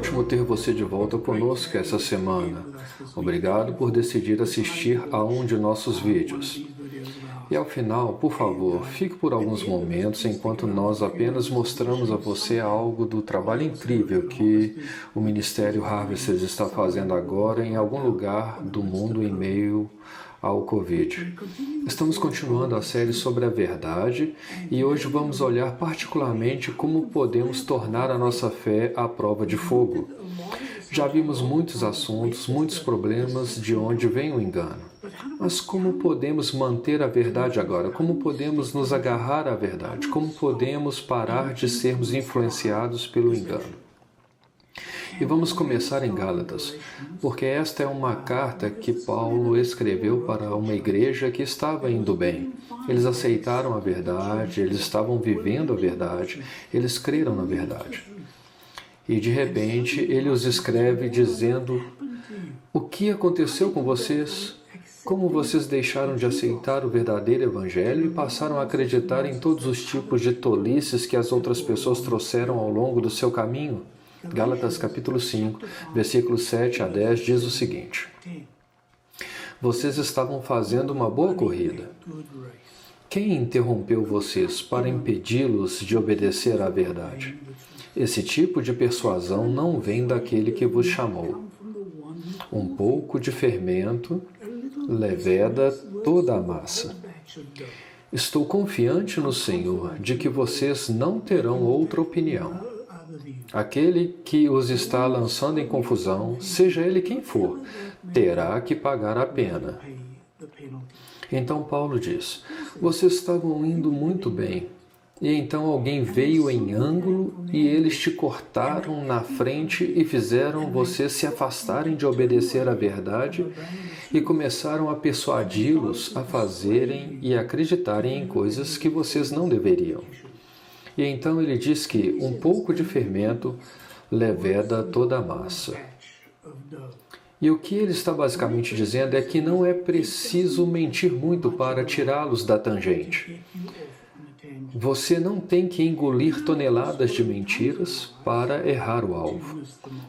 ótimo ter você de volta conosco essa semana. Obrigado por decidir assistir a um de nossos vídeos. E ao final, por favor, fique por alguns momentos enquanto nós apenas mostramos a você algo do trabalho incrível que o Ministério Harvesters está fazendo agora em algum lugar do mundo em meio ao Covid. Estamos continuando a série sobre a verdade e hoje vamos olhar particularmente como podemos tornar a nossa fé à prova de fogo. Já vimos muitos assuntos, muitos problemas de onde vem o engano. Mas como podemos manter a verdade agora? Como podemos nos agarrar à verdade? Como podemos parar de sermos influenciados pelo engano? E vamos começar em Gálatas, porque esta é uma carta que Paulo escreveu para uma igreja que estava indo bem. Eles aceitaram a verdade, eles estavam vivendo a verdade, eles creram na verdade. E de repente ele os escreve dizendo: o que aconteceu com vocês? Como vocês deixaram de aceitar o verdadeiro evangelho e passaram a acreditar em todos os tipos de tolices que as outras pessoas trouxeram ao longo do seu caminho? Gálatas capítulo 5, versículos 7 a 10 diz o seguinte: vocês estavam fazendo uma boa corrida. Quem interrompeu vocês para impedi-los de obedecer à verdade? Esse tipo de persuasão não vem daquele que vos chamou. Um pouco de fermento leveda toda a massa. Estou confiante no Senhor de que vocês não terão outra opinião. Aquele que os está lançando em confusão, seja ele quem for, terá que pagar a pena. Então Paulo diz: vocês estavam indo muito bem. E então alguém veio em ângulo e eles te cortaram na frente e fizeram vocês se afastarem de obedecer à verdade e começaram a persuadi-los a fazerem e acreditarem em coisas que vocês não deveriam. E então ele diz que um pouco de fermento leveda toda a massa. E o que ele está basicamente dizendo é que não é preciso mentir muito para tirá-los da tangente. Você não tem que engolir toneladas de mentiras para errar o alvo.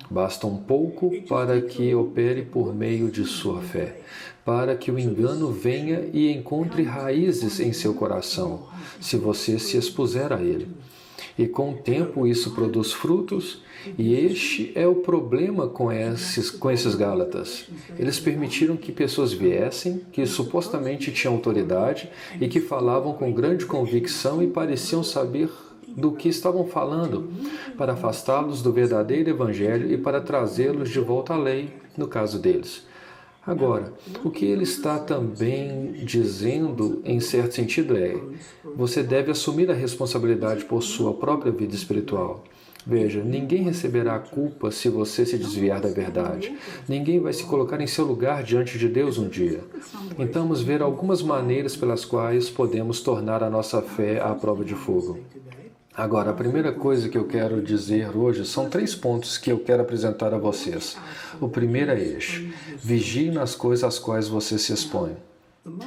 Basta um pouco para que opere por meio de sua fé, para que o engano venha e encontre raízes em seu coração, se você se expuser a ele. E com o tempo isso produz frutos, e este é o problema com esses Gálatas. Eles permitiram que pessoas viessem, que supostamente tinham autoridade e que falavam com grande convicção e pareciam saber do que estavam falando, para afastá-los do verdadeiro evangelho e para trazê-los de volta à lei, no caso deles. Agora, o que ele está também dizendo, em certo sentido, é: você deve assumir a responsabilidade por sua própria vida espiritual. Veja, ninguém receberá a culpa se você se desviar da verdade. Ninguém vai se colocar em seu lugar diante de Deus um dia. Então, vamos ver algumas maneiras pelas quais podemos tornar a nossa fé à prova de fogo. Agora, a primeira coisa que eu quero dizer hoje são 3 pontos que eu quero apresentar a vocês. O primeiro é este: vigie nas coisas às quais você se expõe.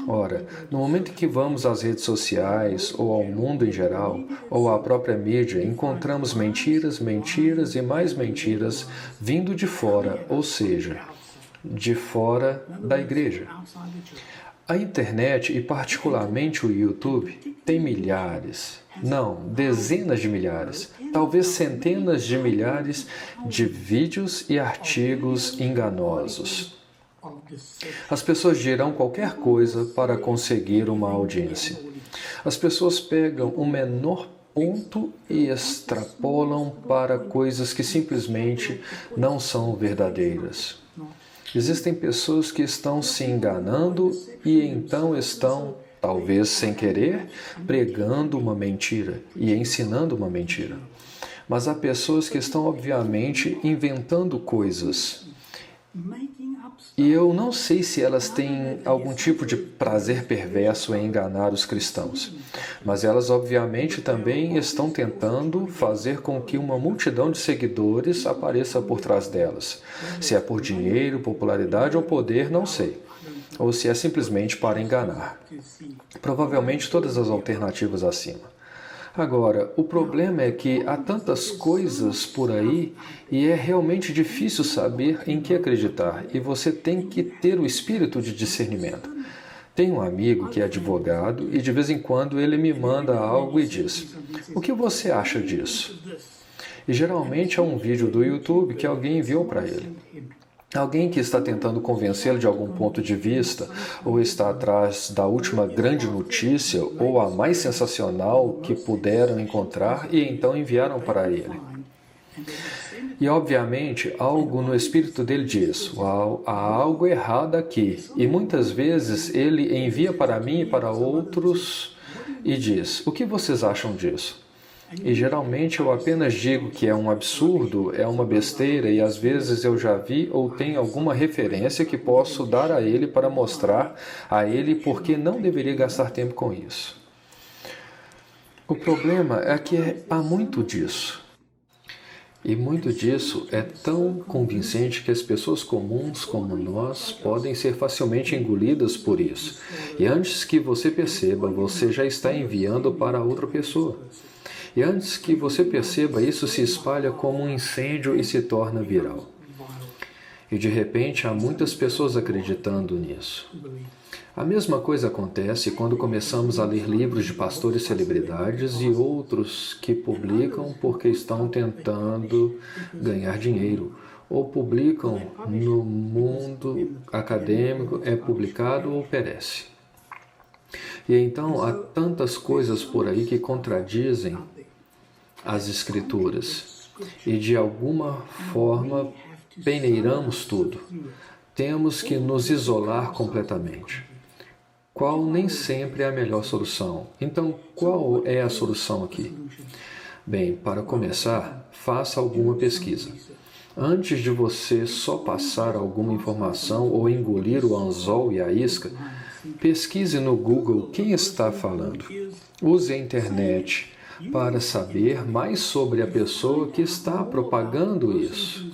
Ora, no momento em que vamos às redes sociais, ou ao mundo em geral, ou à própria mídia, encontramos mentiras, mentiras e mais mentiras vindo de fora, ou seja, de fora da igreja. A internet, e particularmente o YouTube, tem milhares, não, dezenas de milhares, talvez centenas de milhares de vídeos e artigos enganosos. As pessoas dirão qualquer coisa para conseguir uma audiência. As pessoas pegam o menor ponto e extrapolam para coisas que simplesmente não são verdadeiras. Existem pessoas que estão se enganando e então estão, talvez sem querer, pregando uma mentira e ensinando uma mentira. Mas há pessoas que estão, obviamente, inventando coisas. E eu não sei se elas têm algum tipo de prazer perverso em enganar os cristãos, mas elas obviamente também estão tentando fazer com que uma multidão de seguidores apareça por trás delas. Se é por dinheiro, popularidade ou poder, não sei. Ou se é simplesmente para enganar. Provavelmente todas as alternativas acima. Agora, o problema é que há tantas coisas por aí e é realmente difícil saber em que acreditar, e você tem que ter o espírito de discernimento. Tenho um amigo que é advogado e de vez em quando ele me manda algo e diz: "O que você acha disso?" E geralmente é um vídeo do YouTube que alguém enviou para ele. Alguém que está tentando convencê-lo de algum ponto de vista, ou está atrás da última grande notícia, ou a mais sensacional que puderam encontrar, e então enviaram para ele. E obviamente algo no espírito dele diz: "Uau, há algo errado aqui." E muitas vezes ele envia para mim e para outros e diz: "O que vocês acham disso?" E geralmente eu apenas digo que é um absurdo, é uma besteira, e às vezes eu já vi ou tenho alguma referência que posso dar a ele para mostrar a ele por que não deveria gastar tempo com isso. O problema é que há muito disso. E muito disso é tão convincente que as pessoas comuns como nós podem ser facilmente engolidas por isso. E antes que você perceba, você já está enviando para outra pessoa. E antes que você perceba, isso se espalha como um incêndio e se torna viral. E de repente há muitas pessoas acreditando nisso. A mesma coisa acontece quando começamos a ler livros de pastores celebridades e outros que publicam porque estão tentando ganhar dinheiro, ou publicam no mundo acadêmico, é publicado ou perece. E então há tantas coisas por aí que contradizem as Escrituras e de alguma forma peneiramos tudo. Temos que nos isolar completamente. Qual nem sempre é a melhor solução. Então, qual é a solução aqui? Bem, para começar, faça alguma pesquisa. Antes de você só passar alguma informação ou engolir o anzol e a isca, pesquise no Google quem está falando. Use a internet para saber mais sobre a pessoa que está propagando isso.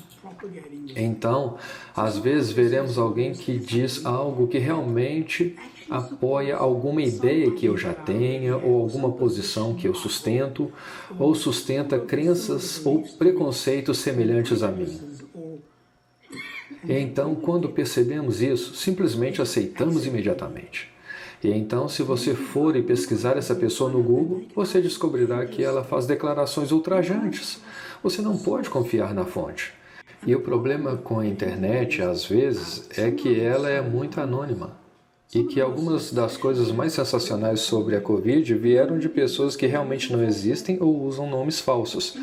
Então, às vezes veremos alguém que diz algo que realmente apoia alguma ideia que eu já tenha, ou alguma posição que eu sustento, ou sustenta crenças ou preconceitos semelhantes a mim. E então, quando percebemos isso, simplesmente aceitamos imediatamente. E então, se você for e pesquisar essa pessoa no Google, você descobrirá que ela faz declarações ultrajantes. Você não pode confiar na fonte. E o problema com a internet, às vezes, é que ela é muito anônima. E que algumas das coisas mais sensacionais sobre a Covid vieram de pessoas que realmente não existem ou usam nomes falsos.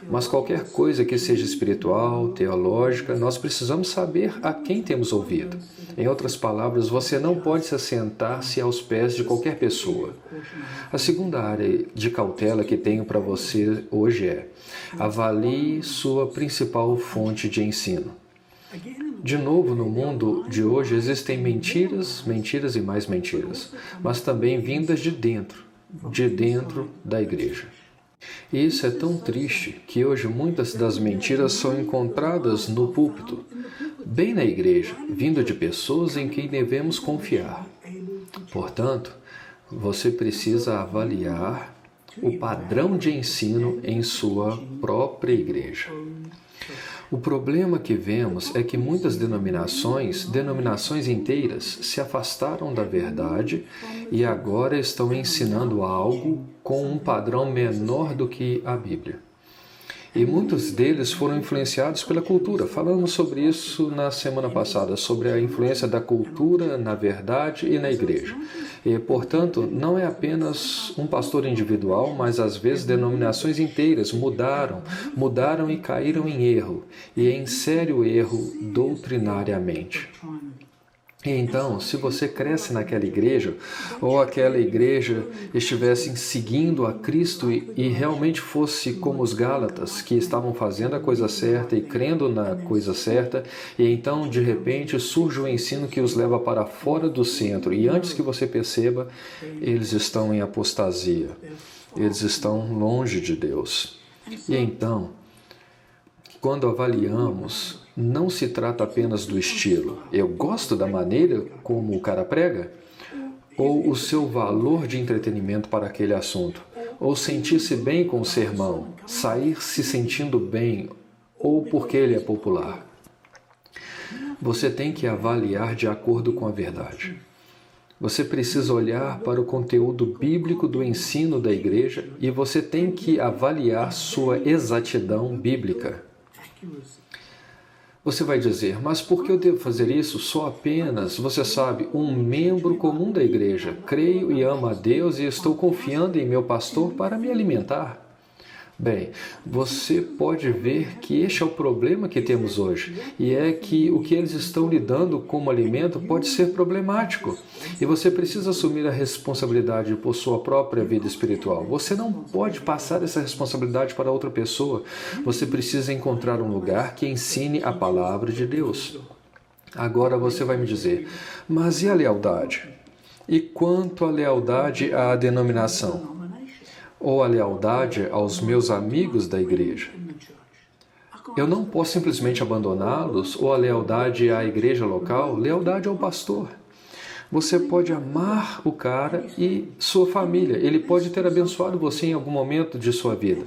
Mas qualquer coisa que seja espiritual, teológica, nós precisamos saber a quem temos ouvido. Em outras palavras, você não pode se assentar-se aos pés de qualquer pessoa. A segunda área de cautela que tenho para você hoje é: avalie sua principal fonte de ensino. De novo, no mundo de hoje existem mentiras, mentiras e mais mentiras, mas também vindas de dentro da igreja. E isso é tão triste que hoje muitas das mentiras são encontradas no púlpito, bem na igreja, vindo de pessoas em quem devemos confiar. Portanto, você precisa avaliar o padrão de ensino em sua própria igreja. O problema que vemos é que muitas denominações inteiras, se afastaram da verdade e agora estão ensinando algo com um padrão menor do que a Bíblia. E muitos deles foram influenciados pela cultura. Falamos sobre isso na semana passada, sobre a influência da cultura na verdade e na igreja. E, portanto, não é apenas um pastor individual, mas às vezes denominações inteiras mudaram e caíram em erro, e em sério erro doutrinariamente. E então, se você cresce naquela igreja, ou aquela igreja estivesse seguindo a Cristo e realmente fosse como os Gálatas, que estavam fazendo a coisa certa e crendo na coisa certa, e então, de repente, surge o ensino que os leva para fora do centro, e antes que você perceba, eles estão em apostasia, eles estão longe de Deus. E então, quando avaliamos, não se trata apenas do estilo. Eu gosto da maneira como o cara prega? Ou o seu valor de entretenimento para aquele assunto? ou sentir-se bem com o sermão, sair se sentindo bem, ou porque ele é popular. Você tem que avaliar de acordo com a verdade. Você precisa olhar para o conteúdo bíblico do ensino da igreja e você tem que avaliar sua exatidão bíblica. Você vai dizer, mas por que eu devo fazer isso? Sou apenas, você sabe, um membro comum da igreja. Creio e amo a Deus e estou confiando em meu pastor para me alimentar. Bem, você pode ver que este é o problema que temos hoje, e é que o que eles estão lidando como alimento pode ser problemático, e você precisa assumir a responsabilidade por sua própria vida espiritual. Você não pode passar essa responsabilidade para outra pessoa, você precisa encontrar um lugar que ensine a palavra de Deus. Agora você vai me dizer, mas e a lealdade? E quanto à lealdade à denominação? Ou a lealdade aos meus amigos da igreja? Eu não posso simplesmente abandoná-los, ou a lealdade à igreja local, lealdade ao pastor. Você pode amar o cara e sua família. Ele pode ter abençoado você em algum momento de sua vida.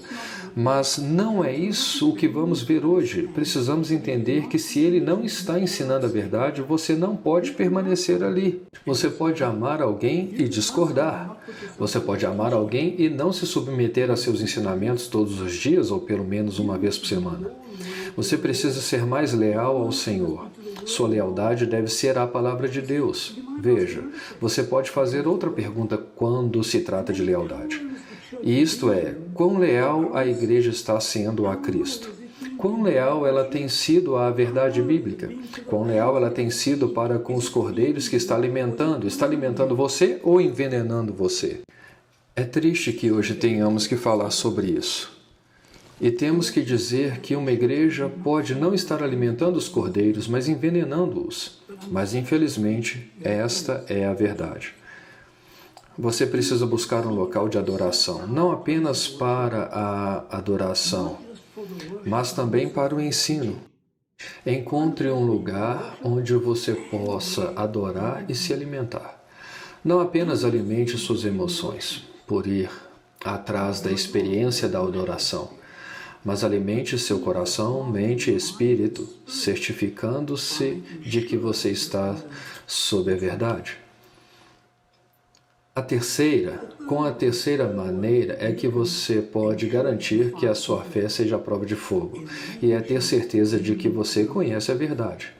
Mas não é isso o que vamos ver hoje. Precisamos entender que se ele não está ensinando a verdade, você não pode permanecer ali. Você pode amar alguém e discordar. Você pode amar alguém e não se submeter a seus ensinamentos todos os dias ou pelo menos uma vez por semana. Você precisa ser mais leal ao Senhor. Sua lealdade deve ser à palavra de Deus. Veja, você pode fazer outra pergunta quando se trata de lealdade. E isto é, quão leal a igreja está sendo a Cristo? Quão leal ela tem sido à verdade bíblica? Quão leal ela tem sido para com os cordeiros que está alimentando? Está alimentando você ou envenenando você? É triste que hoje tenhamos que falar sobre isso. E temos que dizer que uma igreja pode não estar alimentando os cordeiros, mas envenenando-os. Mas, infelizmente, esta é a verdade. Você precisa buscar um local de adoração, não apenas para a adoração, mas também para o ensino. Encontre um lugar onde você possa adorar e se alimentar. Não apenas alimente suas emoções, por ir atrás da experiência da adoração, mas alimente seu coração, mente e espírito, certificando-se de que você está sob a verdade. Com a terceira maneira é que você pode garantir que a sua fé seja a prova de fogo, e é ter certeza de que você conhece a verdade.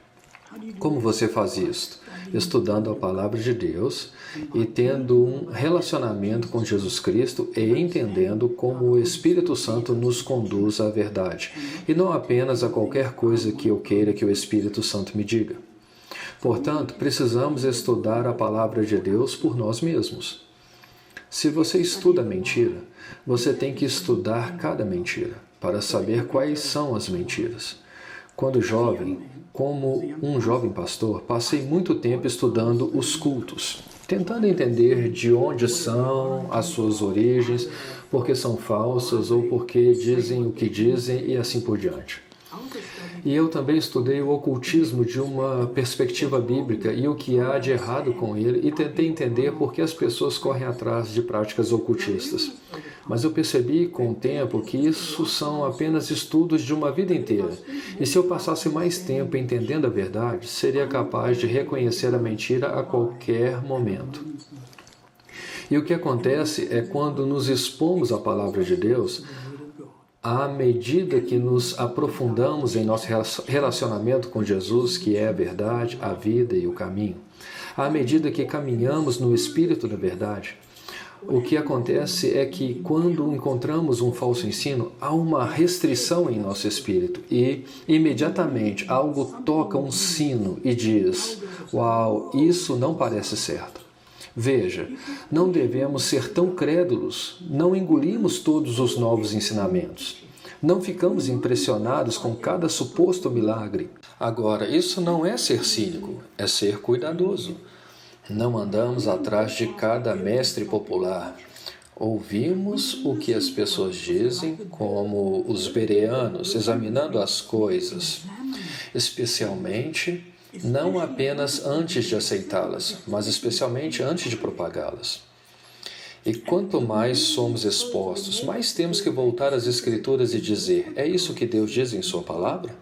Como você faz isto? Estudando a palavra de Deus e tendo um relacionamento com Jesus Cristo e entendendo como o Espírito Santo nos conduz à verdade, e não apenas a qualquer coisa que eu queira que o Espírito Santo me diga. Portanto, precisamos estudar a palavra de Deus por nós mesmos. Se você estuda a mentira, você tem que estudar cada mentira para saber quais são as mentiras. Quando jovem, como um jovem pastor, passei muito tempo estudando os cultos, tentando entender de onde são as suas origens, porque são falsas ou porque dizem o que dizem e assim por diante. E eu também estudei o ocultismo de uma perspectiva bíblica e o que há de errado com ele e tentei entender por que as pessoas correm atrás de práticas ocultistas. Mas eu percebi com o tempo que isso são apenas estudos de uma vida inteira. E se eu passasse mais tempo entendendo a verdade, seria capaz de reconhecer a mentira a qualquer momento. E o que acontece é quando nos expomos à palavra de Deus, à medida que nos aprofundamos em nosso relacionamento com Jesus, que é a verdade, a vida e o caminho, à medida que caminhamos no Espírito da verdade, o que acontece é que quando encontramos um falso ensino, há uma restrição em nosso espírito e imediatamente algo toca um sino e diz: "Uau, isso não parece certo." Veja, não devemos ser tão crédulos, não engolimos todos os novos ensinamentos. Não ficamos impressionados com cada suposto milagre. Agora, isso não é ser cínico, é ser cuidadoso. Não andamos atrás de cada mestre popular. Ouvimos o que as pessoas dizem, como os bereanos, examinando as coisas, especialmente não apenas antes de aceitá-las, mas especialmente antes de propagá-las. E quanto mais somos expostos, mais temos que voltar às Escrituras e dizer: é isso que Deus diz em sua palavra?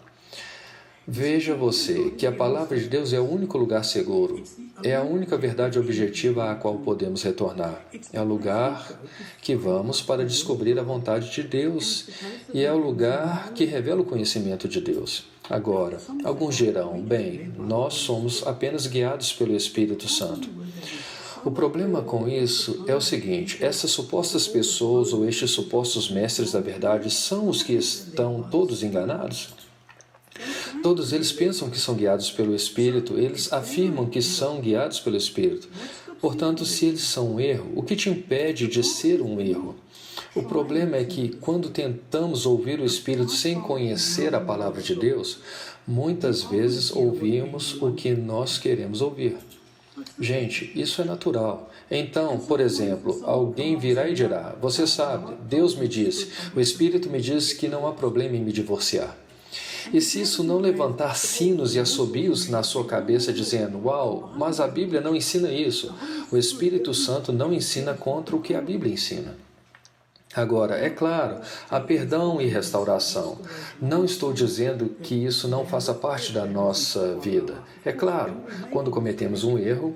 Veja você que a palavra de Deus é o único lugar seguro, é a única verdade objetiva à qual podemos retornar. É o lugar que vamos para descobrir a vontade de Deus e é o lugar que revela o conhecimento de Deus. Agora, alguns dirão: bem, nós somos apenas guiados pelo Espírito Santo. O problema com isso é o seguinte: essas supostas pessoas ou estes supostos mestres da verdade são os que estão todos enganados? Todos eles pensam que são guiados pelo Espírito, eles afirmam que são guiados pelo Espírito. Portanto, se eles são um erro, o que te impede de ser um erro? O problema é que, quando tentamos ouvir o Espírito sem conhecer a palavra de Deus, muitas vezes ouvimos o que nós queremos ouvir. Gente, isso é natural. Então, por exemplo, alguém virá e dirá: você sabe, Deus me disse, o Espírito me disse que não há problema em me divorciar. E se isso não levantar sinos e assobios na sua cabeça dizendo: uau, mas a Bíblia não ensina isso. O Espírito Santo não ensina contra o que a Bíblia ensina. Agora, é claro, há perdão e restauração. Não estou dizendo que isso não faça parte da nossa vida. É claro, quando cometemos um erro,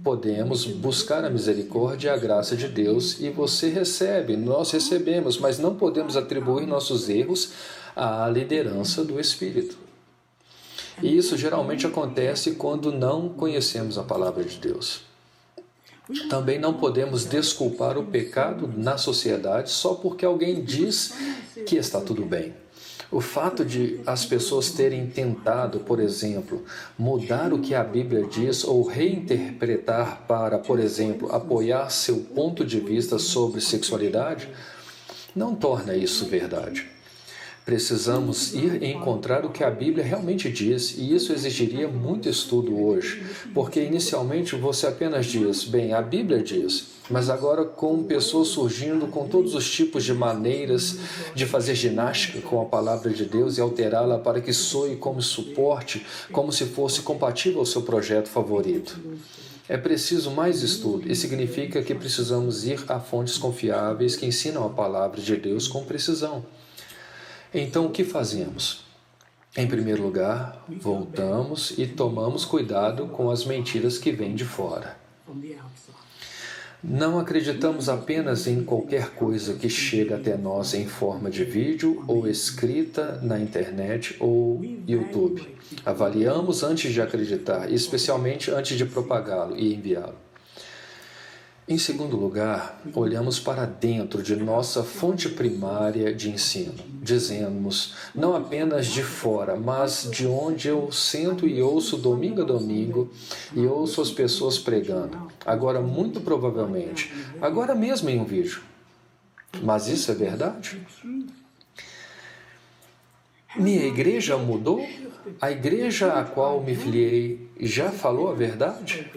podemos buscar a misericórdia e a graça de Deus e você recebe, nós recebemos, mas não podemos atribuir nossos erros à liderança do Espírito. E isso geralmente acontece quando não conhecemos a palavra de Deus. Também não podemos desculpar o pecado na sociedade só porque alguém diz que está tudo bem. O fato de as pessoas terem tentado, por exemplo, mudar o que a Bíblia diz ou reinterpretar para, por exemplo, apoiar seu ponto de vista sobre sexualidade, não torna isso verdade. Precisamos ir encontrar o que a Bíblia realmente diz, e isso exigiria muito estudo hoje, porque inicialmente você apenas diz: bem, a Bíblia diz, mas agora com pessoas surgindo com todos os tipos de maneiras de fazer ginástica com a palavra de Deus e alterá-la para que soe como suporte, como se fosse compatível ao seu projeto favorito. É preciso mais estudo, e significa que precisamos ir a fontes confiáveis que ensinam a palavra de Deus com precisão. Então, o que fazemos? Em primeiro lugar, voltamos e tomamos cuidado com as mentiras que vêm de fora. Não acreditamos apenas em qualquer coisa que chega até nós em forma de vídeo ou escrita na internet ou YouTube. Avaliamos antes de acreditar, especialmente antes de propagá-lo e enviá-lo. Em segundo lugar, olhamos para dentro de nossa fonte primária de ensino. Dizemos, não apenas de fora, mas de onde eu sento e ouço domingo a domingo e ouço as pessoas pregando. Agora, muito provavelmente, agora mesmo em um vídeo. Mas isso é verdade? Minha igreja mudou? A igreja a qual me filiei já falou a verdade?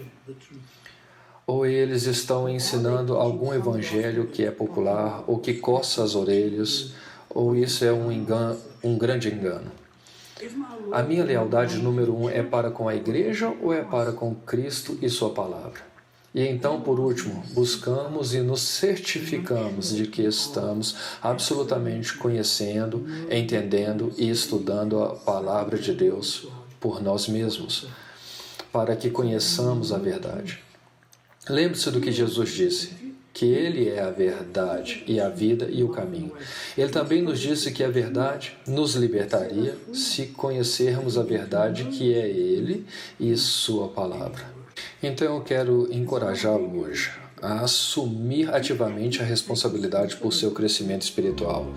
Ou eles estão ensinando algum evangelho que é popular, ou que coça as orelhas, ou isso é um grande engano? A minha lealdade número 1 é para com a igreja ou é para com Cristo e sua palavra? E então, por último, buscamos e nos certificamos de que estamos absolutamente conhecendo, entendendo e estudando a palavra de Deus por nós mesmos, para que conheçamos a verdade. Lembre-se do que Jesus disse, que Ele é a verdade e a vida e o caminho. Ele também nos disse que a verdade nos libertaria se conhecermos a verdade que é Ele e Sua palavra. Então eu quero encorajá-lo hoje a assumir ativamente a responsabilidade por seu crescimento espiritual,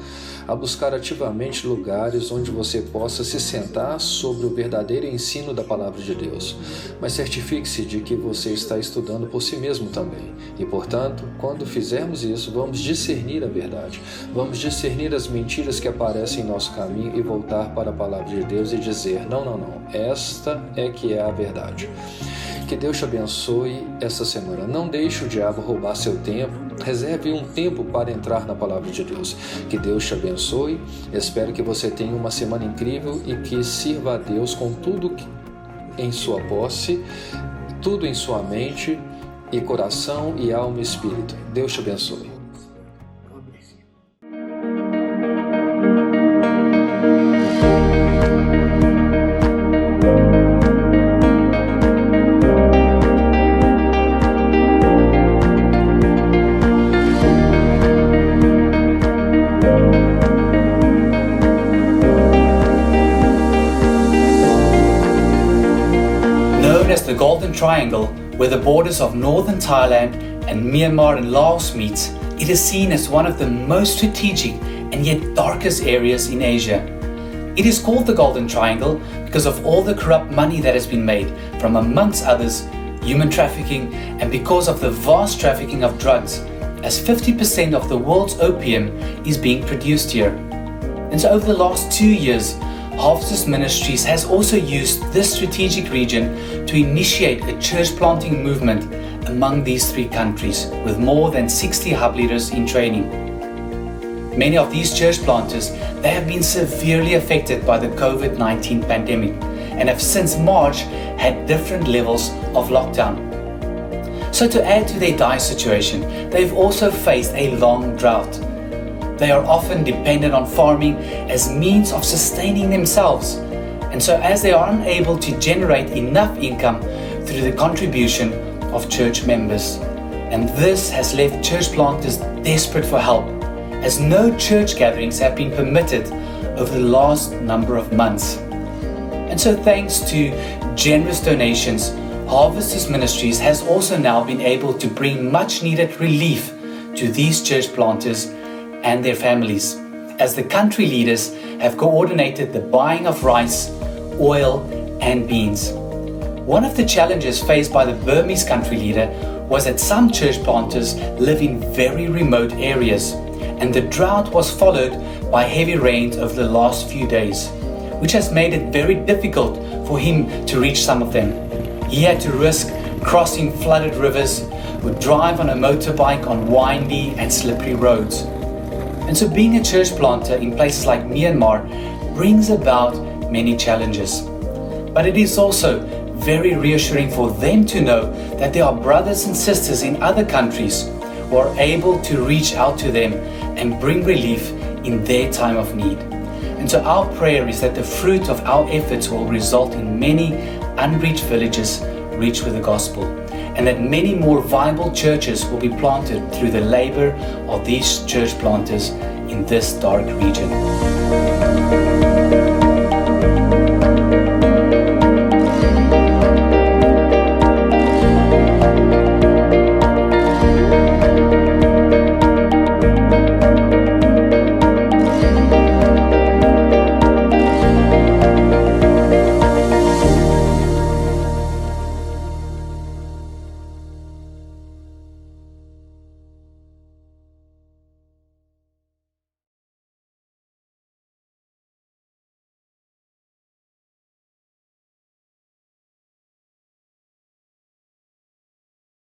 a buscar ativamente lugares onde você possa se sentar sobre o verdadeiro ensino da palavra de Deus. Mas certifique-se de que você está estudando por si mesmo também. E, portanto, quando fizermos isso, vamos discernir a verdade. Vamos discernir as mentiras que aparecem em nosso caminho e voltar para a palavra de Deus e dizer: não, esta é que é a verdade. Que Deus te abençoe essa semana. Não deixe o diabo roubar seu tempo. Reserve um tempo para entrar na palavra de Deus. Que Deus te abençoe. Espero que você tenha uma semana incrível e que sirva a Deus com tudo em sua posse, tudo em sua mente e coração e alma e espírito. Deus te abençoe. As the Golden Triangle, where the borders of northern Thailand and Myanmar and Laos meet, it is seen as one of the most strategic and yet darkest areas in Asia. It is called the Golden Triangle because of all the corrupt money that has been made from, amongst others, human trafficking, and because of the vast trafficking of drugs, as 50% of the world's opium is being produced here. And so over the last 2 years, Harvest Ministries has also used this strategic region to initiate a church planting movement among these 3 countries, with more than 60 hub leaders in training. Many of these church planters, they have been severely affected by the COVID-19 pandemic and have since March had different levels of lockdown. So to add to their dire situation, they've also faced a long drought. They are often dependent on farming as means of sustaining themselves. And so as they are unable to generate enough income through the contribution of church members. And this has left church planters desperate for help, as no church gatherings have been permitted over the last number of months. And so thanks to generous donations, Harvest Ministries has also now been able to bring much needed relief to these church planters and their families, as the country leaders have coordinated the buying of rice, oil and beans. One of the challenges faced by the Burmese country leader was that some church planters live in very remote areas, and the drought was followed by heavy rains over the last few days, which has made it very difficult for him to reach some of them. He had to risk crossing flooded rivers, would drive on a motorbike on windy and slippery roads. And so being a church planter in places like Myanmar brings about many challenges. But it is also very reassuring for them to know that there are brothers and sisters in other countries who are able to reach out to them and bring relief in their time of need. And so our prayer is that the fruit of our efforts will result in many unreached villages reached with the gospel, and that many more viable churches will be planted through the labor of these church planters in this dark region.